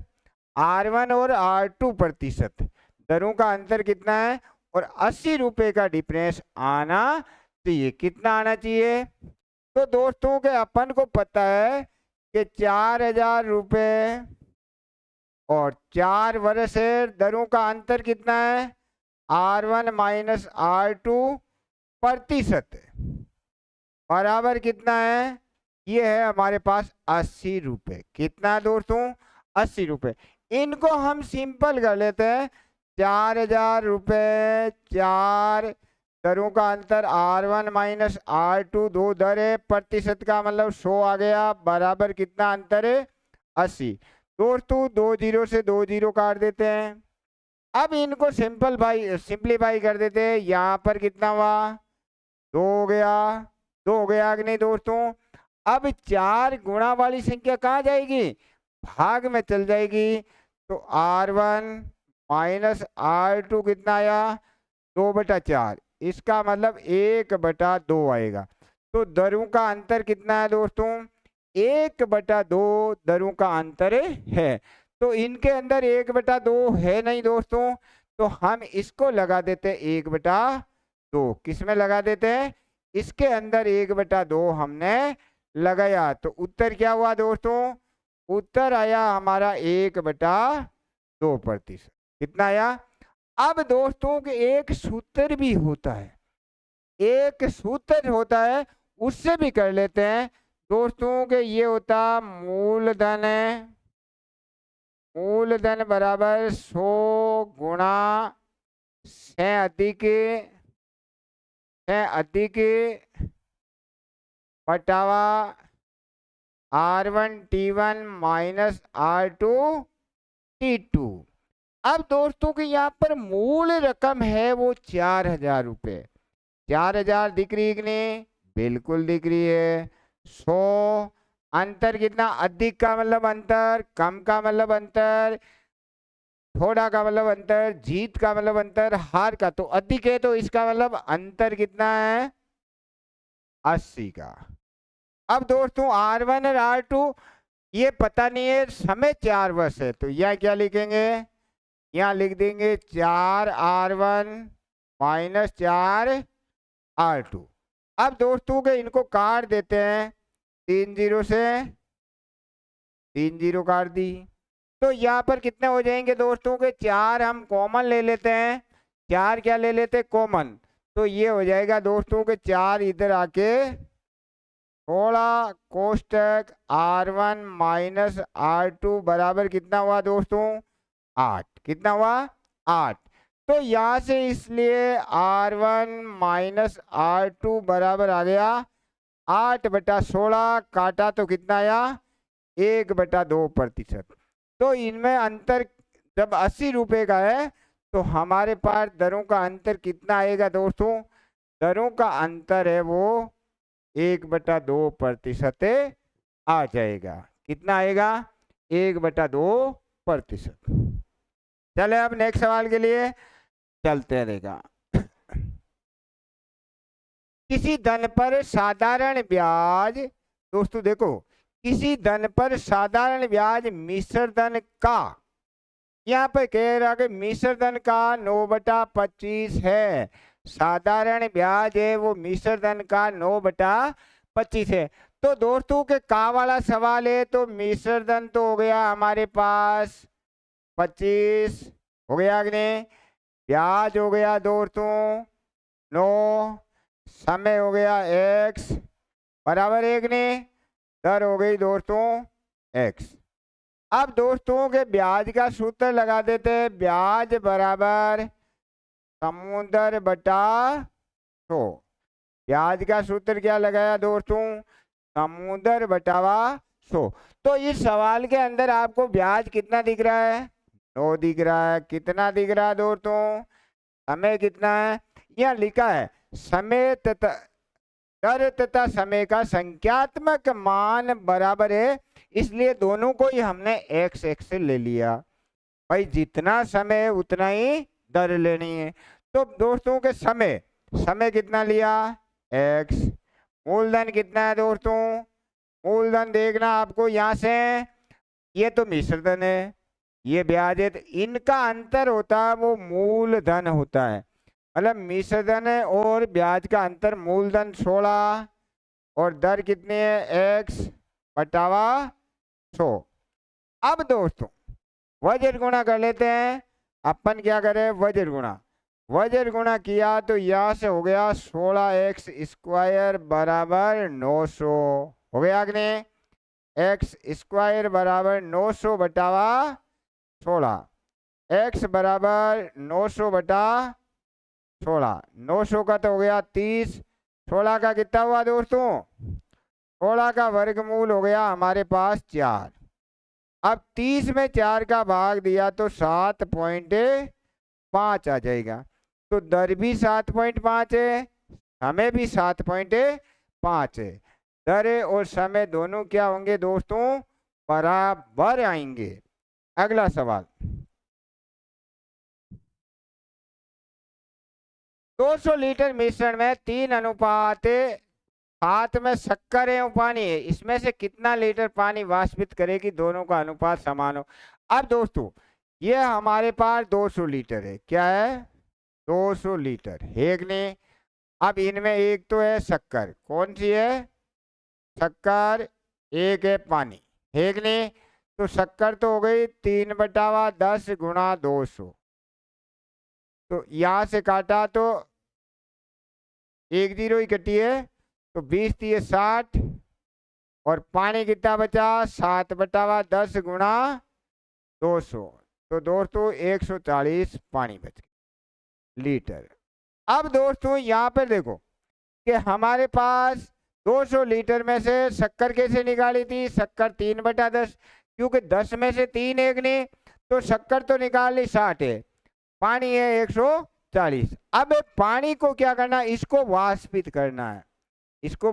R1 और R2 प्रतिशत दरों का अंतर कितना है? और 80 रुपए का डिफरेंस आना चाहिए। कितना आना चाहिए? तो दोस्तों के अपन को पता है कि 4,000 रुपए और 4 वर्ष है। दरों का अंतर कितना है? R1 माइनस R2 प्रतिशत बराबर कितना है? ये है हमारे पास 80 रुपए। कितना दोस्तों? 80 रुपए। इनको हम सिंपल कर लेते हैं। 4,000 रुपए, 4 दरों का अंतर R1 माइनस R2, 2 दर है, प्रतिशत का मतलब 100 आ गया, बराबर कितना अंतर है? 80। दोस्तों 2 जीरो से 2 जीरो काट देते हैं। अब इनको सिंपलीफाई कर देते हैं। यहाँ पर कितना हुआ? 2 हो गया। 2 हो गया कि नहीं दोस्तों? अब 4 गुणा वाली संख्या कहाँ जाएगी? भाग में चल जाएगी। तो R1 माइनस R2 कितना आया? 2/4। इसका मतलब 1/2 आएगा। तो दरों का अंतर कितना है दोस्तों? 1/2 दरों का अंतर है। तो इनके अंदर 1/2 है नहीं दोस्तों, तो हम इसको लगा देते 1/2। किस में लगा देते हैं? इसके अंदर 1/2 हमने लगाया तो उत्तर क्या हुआ दोस्तों? उत्तर आया हमारा 1/2%। कितना आया? अब दोस्तों के एक सूत्र भी होता है, एक सूत्र होता है, उससे भी कर लेते हैं दोस्तों के। ये होता मूलधन है, मूलधन बराबर 100 गुणा से अधिक बटावा R1T1 माइनस R2T2। अब दोस्तों के यहाँ पर मूल रकम है वो 4000 रुपये। 4000 दिख रही है कि नहीं? बिल्कुल दिख रही है। 100 अंतर कितना? अधिक का मतलब अंतर, कम का मतलब अंतर, थोड़ा का मतलब अंतर, जीत का मतलब अंतर, हार का तो अधिक है, तो इसका मतलब अंतर कितना है? 80 का। अब दोस्तों R1 और R2 ये पता नहीं है, समय 4 वर्ष है, तो यह क्या लिखेंगे? यहाँ लिख देंगे 4R1 माइनस 4R2। अब दोस्तों के इनको काट देते हैं, 3 0 से 3 0 काट दी, तो यहाँ पर कितने हो जाएंगे दोस्तों के? 4 हम कॉमन ले लेते हैं, 4 क्या ले लेते? कॉमन। तो ये हो जाएगा दोस्तों के 4 इधर आके थोड़ा कोष्टक R1 माइनस R2 बराबर कितना हुआ दोस्तों? 8। कितना हुआ? 8। तो यहाँ से इसलिए R1 माइनस R2 बराबर आ गया 8/16, काटा तो कितना आया? 1/2%। तो इनमें अंतर जब 80 रुपए का है तो हमारे पास दरों का अंतर कितना आएगा दोस्तों? दरों का अंतर है वो 1/2% आ जाएगा। कितना आएगा? 1/2%। चले अब नेक्स्ट सवाल के लिए चलते रहेगा। किसी धन पर साधारण ब्याज, दोस्तों देखो, किसी धन पर साधारण ब्याज मिश्र धन का, यहाँ पे कह रहा कि मिश्र धन का 9/25 है, साधारण ब्याज है वो मिश्र धन का 9/25 है। तो दोस्तों के का वाला सवाल है, तो मिश्र धन तो हो गया हमारे पास 25 हो गया कि नहीं? ब्याज हो गया दोस्तों 9, समय हो गया x बराबर 1 ने, दर हो गई दोस्तों x। अब दोस्तों के ब्याज का सूत्र लगा देते हैं, ब्याज बराबर समुद्र बटा 100। ब्याज का सूत्र क्या लगाया दोस्तों? समुद्र बटावा 100। तो इस सवाल के अंदर आपको ब्याज कितना दिख रहा है? 9 दिख रहा है। कितना दिख रहा है दोस्तों? समय कितना है? यह लिखा है समय तथा दर तथा समय का संख्यात्मक मान बराबर है, इसलिए दोनों को ही हमने x x से ले लिया। भाई जितना समय है उतना ही दर लेनी है। तो दोस्तों के समय, समय कितना लिया? x। मूलधन कितना है दोस्तों? मूलधन देखना आपको यहाँ से, ये तो मिश्र धन है, ये ब्याज है, तो इनका अंतर होता है वो मूलधन होता है। मतलब मिश्र धन और ब्याज का अंतर मूलधन 16 और दर कितनी है? x/100। अब दोस्तों वज्र गुणा कर लेते हैं। अपन क्या करें? वज्र गुणा। वज्र गुणा किया तो यहाँ से हो गया 16x² बराबर 900 हो गया कि नहीं? x² बराबर 900/16, x बराबर 900/16, 900 का तो हो गया 30, 16 का कितना हुआ दोस्तों? 16 का वर्गमूल हो गया हमारे पास 4। अब 30 में 4 का भाग दिया तो 7.5 आ जाएगा। तो दर भी 7.5 है, समय भी 7.5 है। दर और समय दोनों क्या होंगे दोस्तों? बराबर आएंगे। अगला सवाल, 200 लीटर मिश्रण में 3:7 में शक्कर एवं पानी है, इसमें से कितना लीटर पानी वाष्पित करेगी? दोनों का अनुपात समान हो। अब दोस्तों ये हमारे पास 200 लीटर है, क्या है? 200 लीटर है कि नहीं? अब इनमें एक तो है शक्कर, कौन सी है? शक्कर, एक है पानी, है कि नहीं? तो शक्कर तो हो गई 3/10 गुणा 200। तो यहाँ से काटा तो 1 जीरो ही कटी है, तो 20×3 = 60। और पानी कितना बचा? 7/10 गुणा 200। तो दोस्तों 140 पानी बच गया लीटर। अब दोस्तों यहाँ पर देखो कि हमारे पास 200 लीटर में से शक्कर कैसे निकाली थी? शक्कर 3/10, क्योंकि 10 में से 3 एक नहीं, तो शक्कर तो निकाली 60 है, पानी है 140। अब पानी को क्या करना है? इसको वाष्पित करना है, इसको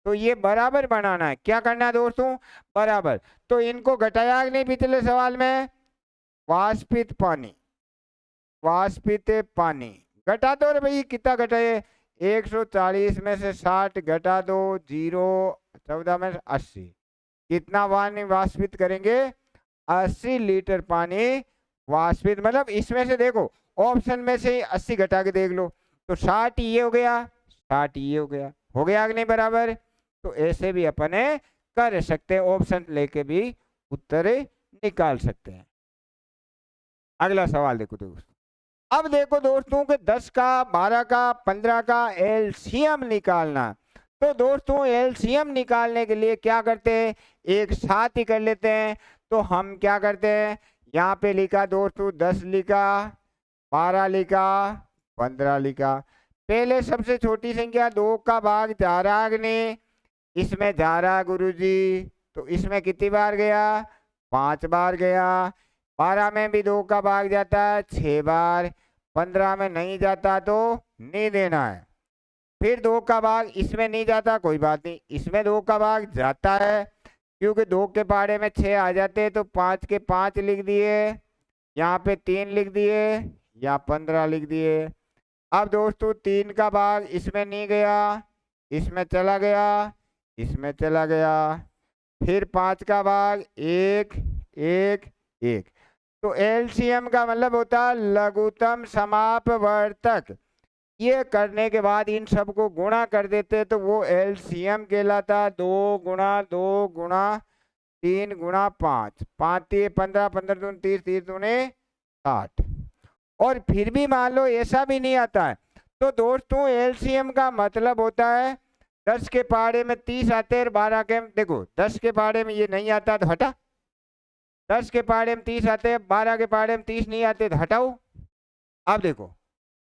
तो ये बराबर बनाना है। क्या करना है दोस्तों? बराबर। तो इनको घटाया नहीं पिछले सवाल में? वाष्पित पानी, वाष्पित पानी घटा दो रे भाई, कितना घटाए? 140 में से 60 घटा दो, 0, 14 में 80। कितना पानी वाष्पित करेंगे? 80 लीटर पानी वाष्पित। मतलब इसमें से देखो ऑप्शन में से 80 घटा के देख लो, तो 60 ये हो गया, 60 ये हो गया कि नहीं बराबर? तो ऐसे भी अपन कर सकते हैं, ऑप्शन लेके भी उत्तर निकाल सकते हैं। अगला सवाल देखो दोस्तों। अब देखो दोस्तों कि 10 का, 12 का, 15 का एलसीएम निकालना। तो दोस्तों एलसीएम निकालने के लिए क्या करते हैं? एक साथ ही कर लेते हैं। तो हम क्या करते हैं? यहाँ पे लिखा दोस्तों 10 लिखा, 12 लिखा, 15 लिखा। पहले सबसे छोटी संख्या 2 का भाग जा रहा ने, इसमें जा रहा गुरुजी, तो इसमें कितनी बार गया? 5 बार गया। 12 में भी 2 का भाग जाता है 6 बार। 15 में नहीं जाता तो नहीं देना है। फिर 2 का भाग इसमें नहीं जाता, कोई बात नहीं, इसमें 2 का भाग जाता है, क्योंकि 2 के पहाड़े में 6 आ जाते हैं, तो 5 के 5 लिख दिए, यहाँ पे 3 लिख दिए, या 15 लिख दिए। अब दोस्तों 3 का भाग इसमें नहीं गया, इसमें चला गया, इसमें चला गया। फिर 5 का भाग 1 1 1। तो एलसीएम का मतलब होता है लघुत्तम समापवर्तक। ये करने के बाद इन सबको गुणा कर देते तो वो एलसीएम कहलाता। 2 गुणा 2 गुणा 3 गुणा 5, 5 3 15, 15 दूनी 30, 30 दूनी 60। और फिर भी मान लो ऐसा भी नहीं आता है, तो दोस्तों एलसीएम का मतलब होता है 10 के पहाड़े में 30 आते हैं, 12 के, देखो 10 के पहाड़े में ये नहीं आता तो हटा, 10 के पहाड़े में 30 आते हैं, 12 के पहाड़े में 30 नहीं आते तो हटाओ। अब देखो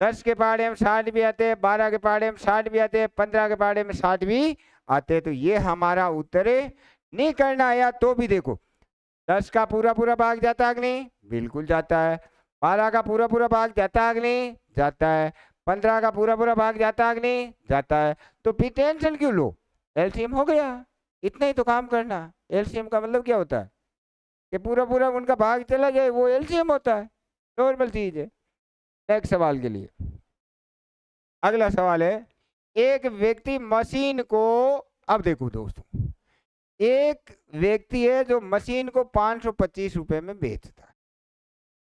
10 के पहाड़े में 60 भी आते हैं, 12 के पहाड़े में 60 भी आते हैं, 15 के पहाड़े में 60 भी आते हैं। तो ये हमारा उत्तर नहीं करना आया तो भी देखो 10 का पूरा पूरा भाग जाता है कि नहीं? बिल्कुल जाता है। 12 का पूरा पूरा भाग जाता है कि नहीं? जाता है। 15 का पूरा पूरा भाग जाता है कि नहीं? जाता है। तो फिर टेंशन क्यों लो, एलसीएम हो गया, इतना ही तो काम करना। एलसीएम का मतलब क्या होता है कि पूरा पूरा उनका भाग चला जाए, वो एलसीएम होता है, नॉर्मल चीज है। नेक्स्ट सवाल के लिए, अगला सवाल है, एक व्यक्ति मशीन को, अब देखो दोस्तों, एक व्यक्ति है जो मशीन को 525 रुपए में बेचता है।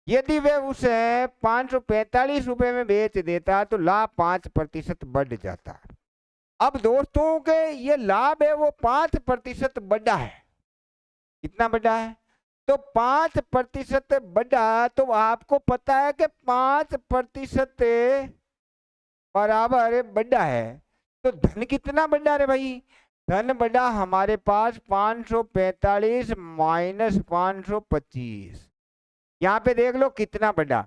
यदि वह उसे 545 रुपए में बेच देता तो लाभ 5% बढ़ जाता है। अब दोस्तों के ये लाभ है वो 5% बढ़ा है। कितना बढ़ा है? तो 5% बढ़ा, तो आपको पता है कि 5% बराबर बढ़ा है। तो धन कितना बढ़ा रे भाई? धन बढ़ा हमारे पास 545 माइनस 525। यहाँ पे देख लो कितना बढ़ा,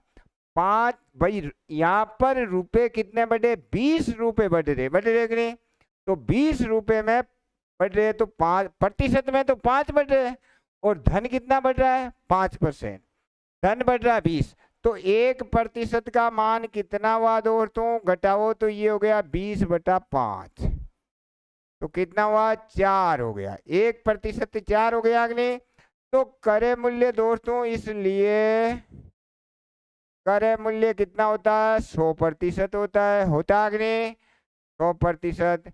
5 भाई। यहाँ पर रुपए कितने बढ़े? 20 रुपए बढ़ रहे कि नहीं? तो 20 रुपए में बढ़ रहे, तो 5% में तो 5 बढ़ रहे, और धन कितना बढ़ रहा है? 5%। धन बढ़ रहा है 20, तो 1% का मान कितना हुआ दोस्तों? घटाओ तो ये हो गया 20/5, तो कितना हुआ? 4 हो गया। 1% 4 हो गया अगले। तो क्रय मूल्य दोस्तों, इसलिए क्रय मूल्य कितना होता है? 100% होता है, होता है अगले 100%।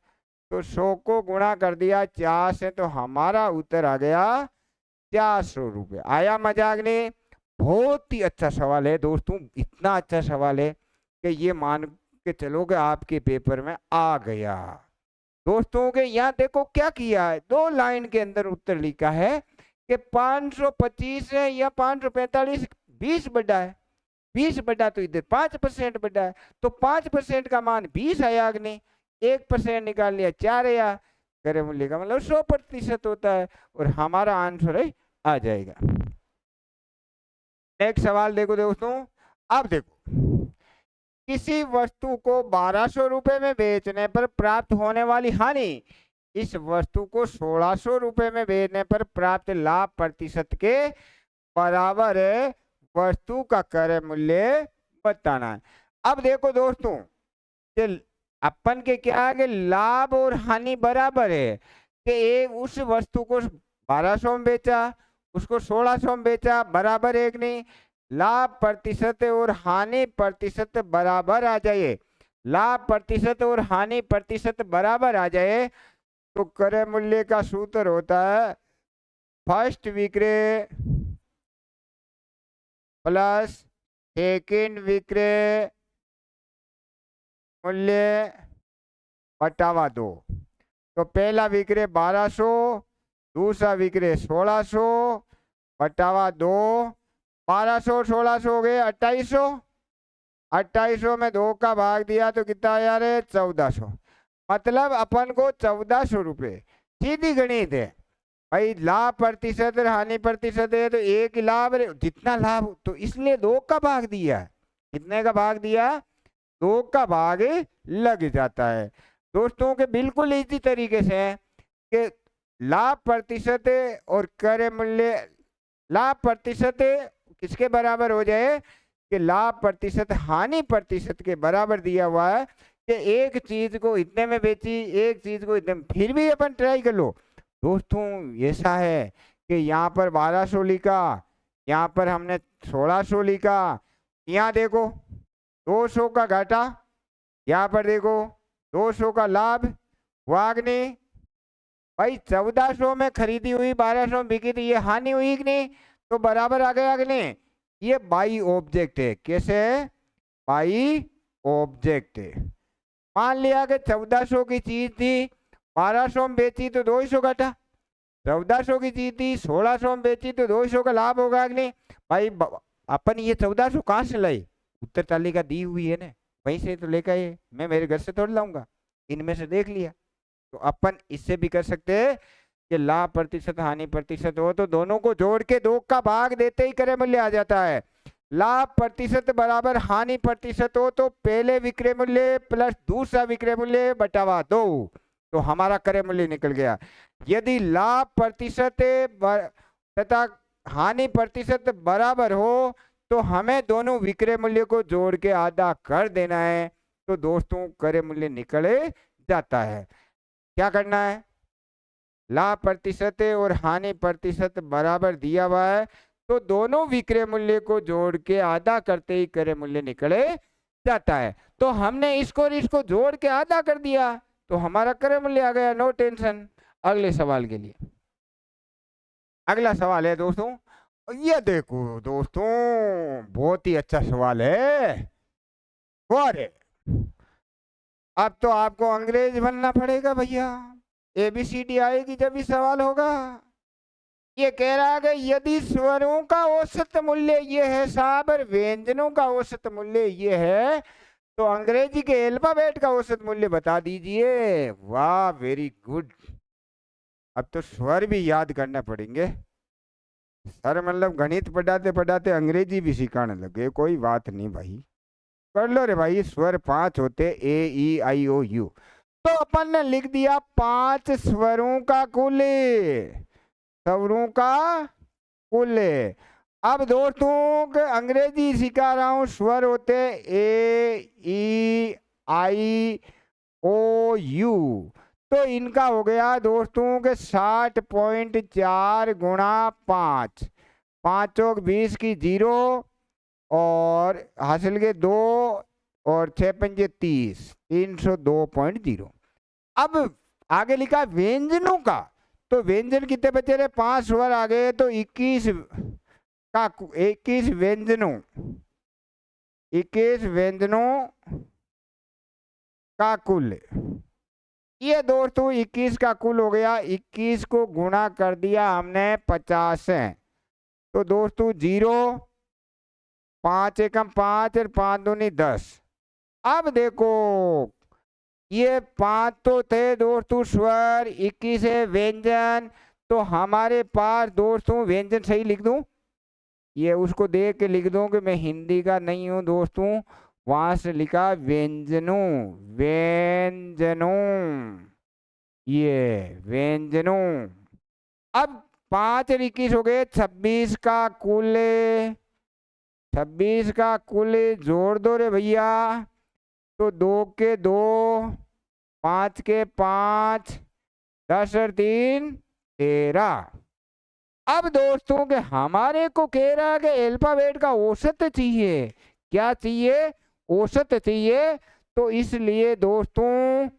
तो 100 को गुणा कर दिया 4 से, तो हमारा उत्तर आ गया 400 रुपये। आया मजाक ने? बहुत ही अच्छा सवाल है दोस्तों, इतना अच्छा सवाल है कि ये मान के चलो कि आपके पेपर में आ गया। दोस्तों के यहाँ देखो क्या किया है, 2 लाइन के अंदर उत्तर लिखा है कि 525 है या 545, 20 बड़ा है, 20 बड़ा तो इधर 5% बड़ा है, तो 5% का मान 20 आया कि नहीं, 1% निकाल लिया 4 आया, करे मूल्य का मतलब 100% होता है, और हमारा आंसर है आ जाएगा। नेक्स्ट सवाल देखो दोस्तों। अब देखो, किसी वस्तु को 1200 रुपए में बेचने पर प्राप्त होने वाली हानि इस वस्तु को 1600 रुपए में बेचने पर प्राप्त लाभ प्रतिशत के बराबर है, वस्तु का क्रय मूल्य बताना है। अब देखो दोस्तों कि अपन के क्या है कि लाभ और हानि बराबर है, कि एक उस वस्तु को 1200 में बेचा, उसको 1600 में बेचा, बराबर एक नहीं, लाभ प्रतिशत और हानि प्रतिशत बराबर आ जाए, लाभ प्रतिशत और हानि प्रतिशत बराबर आ जाए, तो क्रय मूल्य का सूत्र होता है फर्स्ट विक्रय प्लस सेकंड विक्रय मूल्य बटावा 2। तो पहला विक्रय 1200, दूसरा विक्रय 1600 बटावा 2, 1200 1600 हो गए 2800, 2800 में 2 का भाग दिया तो कितना आया रे 1400, मतलब अपन को 1400 रुपये। सीधी गणित है भाई, लाभ प्रतिशत और हानि प्रतिशत है, तो एक लाभ जितना लाभ, तो इसलिए 2 का भाग दिया, कितने का भाग दिया, 2 का भाग लग जाता है। दोस्तों के बिल्कुल इसी तरीके से है कि लाभ प्रतिशत और क्रय मूल्य, लाभ प्रतिशत किसके बराबर हो जाए कि लाभ प्रतिशत हानि प्रतिशत के बराबर दिया हुआ है, कि एक चीज को इतने में बेची, एक चीज को इतने में, फिर भी अपन ट्राई कर लो दोस्तों। ऐसा है कि यहाँ पर 1200 लिखा, यहाँ पर हमने 1600 लिखा, यहाँ देखो 200 का घाटा, यहाँ पर देखो 200 का लाभ, वाग्नि भाई 1400 में खरीदी हुई 1200 में बिकी थी, ये हानि हुई कि नहीं, तो बराबर आ गया कि नहीं। ये बाई ऑब्जेक्ट है, कैसे बाई ऑब्जेक्ट है। मान लिया कि 1400 की चीज थी, 1200 में बेची तो 200 घटा, 1400 की चीज थी 1600 में बेची तो 200 का लाभ होगा कि नहीं भाई। अपन ये 1400 कहाँ से लाई, उत्तर तालिका दी हुई है ना, वहीं से तो लेकर आए, मैं मेरे घर से थोड़ा लाऊंगा, इनमें से देख लिया। तो अपन इससे भी कर सकते हैं कि लाभ प्रतिशत हानि प्रतिशत हो तो दोनों को जोड़ के 2 का भाग देते ही क्रय मूल्य आ जाता है। लाभ प्रतिशत बराबर हानि प्रतिशत हो तो पहले विक्रय मूल्य प्लस दूसरा विक्रय मूल्य बटावा 2, तो हमारा क्रय मूल्य निकल गया। यदि लाभ प्रतिशत तथा हानि प्रतिशत बराबर हो तो हमें दोनों विक्रय मूल्य को जोड़ के आधा कर देना है, तो दोस्तों क्रय मूल्य निकल जाता है। क्या करना है, लाभ प्रतिशत और हानि प्रतिशत बराबर दिया हुआ है, तो दोनों विक्रय मूल्य को जोड़ के आधा करते ही क्रय मूल्य निकले जाता है। तो हमने इसको और इसको जोड़ के आधा कर दिया तो हमारा क्रय मूल्य आ गया, नो टेंशन। अगले सवाल के लिए, अगला सवाल है दोस्तों, ये देखो दोस्तों बहुत ही अच्छा सवाल है, और अब तो आपको अंग्रेज बनना पड़ेगा भैया, ABCD आएगी जब भी सवाल होगा। ये कह रहा है कि यदि स्वरों का औसत मूल्य ये है साहब और व्यंजनों का औसत मूल्य ये है, तो अंग्रेजी के अल्फाबेट का औसत मूल्य बता दीजिए। वाह वेरी गुड, अब तो स्वर भी याद करना पड़ेंगे सर, मतलब गणित पढ़ाते पढ़ाते अंग्रेजी भी सिखाने लगे, कोई बात नहीं भाई, कर लो रे भाई। स्वर 5 होते, A E I O U, तो अपन ने लिख दिया 5 स्वरों का कुल, स्वरों का कुल। अब दोस्तों के अंग्रेजी सिखा रहा हूं, स्वर होते A E I O U, तो इनका हो गया दोस्तों के 60.4 गुणा 5, 5 और 20 की 0 और हासिल के 2 और 6 पंजे 30, 302.0। अब आगे लिखा व्यंजनों का, तो व्यंजन कितने बचे रहे, 5 स्वर आ गए, तो 21 का 21 व्यंजनों, 21 व्यंजनों का कुल, ये दोस्तों 21 का कुल हो गया। 21 को गुणा कर दिया हमने 50 से। तो दोस्तों 0, 5 एकम 5 और 5 दूनी 10। अब देखो ये 5 तो थे दोस्तों स्वर, 21 है व्यंजन। तो हमारे पास दोस्तों व्यंजन सही लिख दूं, ये उसको देख के लिख दूं कि मैं हिंदी का नहीं हूं दोस्तों। वहां से लिखा व्यंजनों, व्यंजनों, ये व्यंजनों। अब 5 और 21 हो गए 26 का कुल। 26 का कुल जोड़ दो रे भैया। तो 2 के 2, 5 के 5, 10 और 3 13। अब दोस्तों के हमारे को कह रहा है कि अल्फाबेट का औसत चाहिए। क्या चाहिए? औसत चाहिए। तो इसलिए दोस्तों,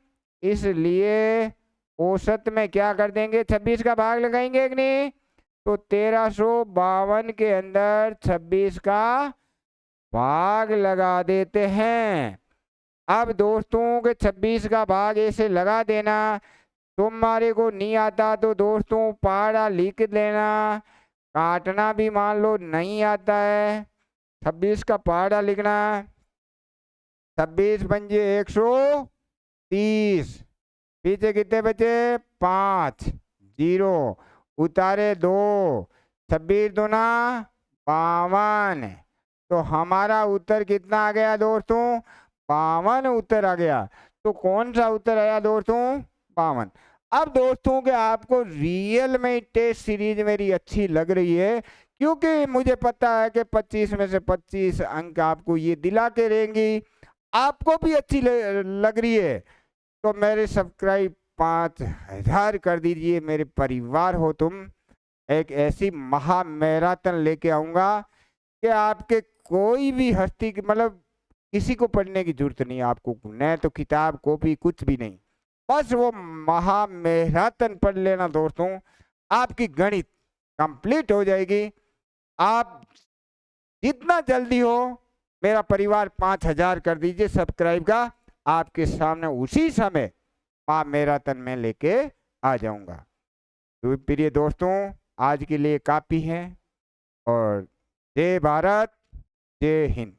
इसलिए औसत में क्या कर देंगे, 26 का भाग लगाएंगे कि नहीं। तो 1352 के अंदर 26 का भाग लगा देते हैं। अब दोस्तों के 26 का भाग ऐसे लगा देना। तुम्हारे को नहीं आता तो दोस्तों पहाड़ा लिख लेना। काटना भी मान लो नहीं आता है। 26 का पहाड़ा लिखना। 26 पंजे 130। पीछे कितने बचे? 5, 0 उतारे 2, 26 दूना 52। तो हमारा उत्तर कितना आ गया दोस्तों? 52 उत्तर आ गया। तो कौन सा उत्तर आया दोस्तों? 52। अब दोस्तों के आपको रियल में टेस्ट सीरीज मेरी अच्छी लग रही है, क्योंकि मुझे पता है कि 25 में से 25 अंक आपको ये दिला के रहेंगी। आपको भी अच्छी लग रही है तो मेरे सब्सक्राइब 5000 कर दीजिए। मेरे परिवार हो तुम। एक ऐसी महा मैराथन लेके आऊंगा कि आपके कोई भी हस्ती मतलब किसी को पढ़ने की जरूरत नहीं, आपको न तो किताब कॉपी कुछ भी नहीं, बस वो महा मैराथन पढ़ लेना दोस्तों। आपकी गणित कंप्लीट हो जाएगी। आप जितना जल्दी हो मेरा परिवार 5000 कर दीजिए सब्सक्राइब का। आपके सामने उसी समय महा मैराथन में लेके आ जाऊंगा। तो प्रिय दोस्तों, आज के लिए काफी है। और जय भारत, जय हिंद।